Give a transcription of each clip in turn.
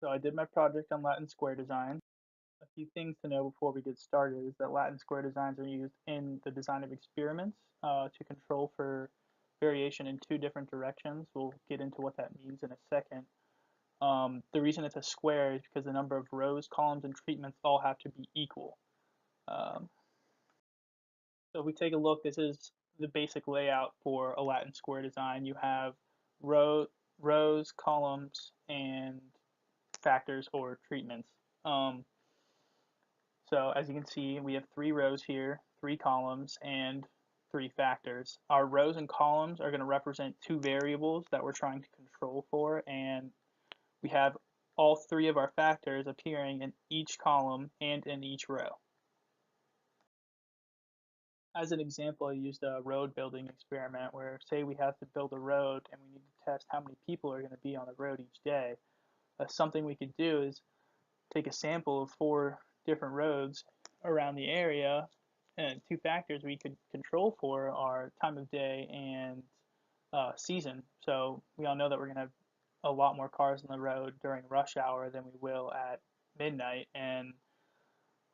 So I did my project on Latin square design. A few things to know before we get started is that Latin square designs are used in the design of experiments to control for variation in two different directions. We'll get into what that means in a second. The reason it's a square is because the number of rows, columns, and treatments all have to be equal. Um, so if we take a look, this is the basic layout for a Latin square design. You have row, rows, columns, and factors or treatments. Um, so as you can see, we have three rows here, three columns, and three factors. Our rows and columns are going to represent two variables that we're trying to control for, and we have all three of our factors appearing in each column and in each row. As an example, I used a road building experiment where, say, we have to build a road and we need to test how many people are going to be on the road each day. Something we could do is take a sample of four different roads around the area, and two factors we could control for are time of day and season. So we all know that we're going to have a lot more cars on the road during rush hour than we will at midnight, and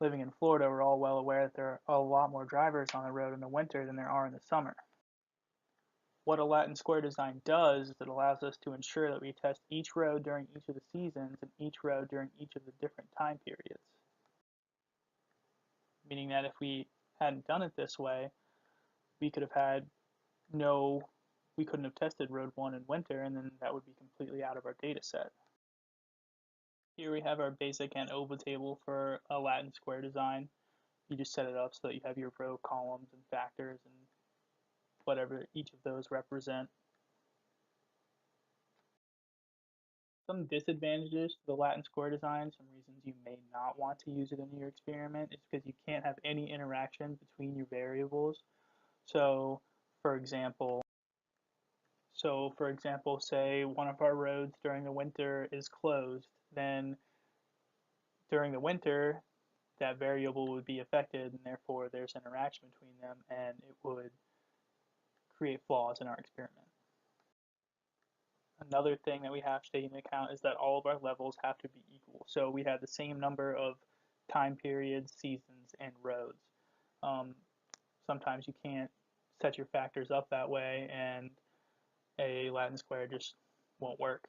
living in Florida, we're all well aware that there are a lot more drivers on the road in the winter than there are in the summer. What a Latin square design does is it allows us to ensure that we test each road during each of the seasons and each road during each of the different time periods. Meaning that if we hadn't done it this way, we could have had no, we couldn't have tested road 1 in winter, and then that would be completely out of our data set. Here we have our basic ANOVA table for a Latin square design. You just set it up so that you have your row columns and factors and whatever each of those represent. Some disadvantages to the Latin square design, some reasons you may not want to use it in your experiment, is because you can't have any interaction between your variables. So, for example, say one of our roads during the winter is closed, then during the winter, that variable would be affected, and therefore there's interaction between them, and it would create flaws in our experiment. Another thing that we have to take into account is that all of our levels have to be equal. So we have the same number of time periods, seasons, and roads. Um, Sometimes you can't set your factors up that way, and a Latin square just won't work.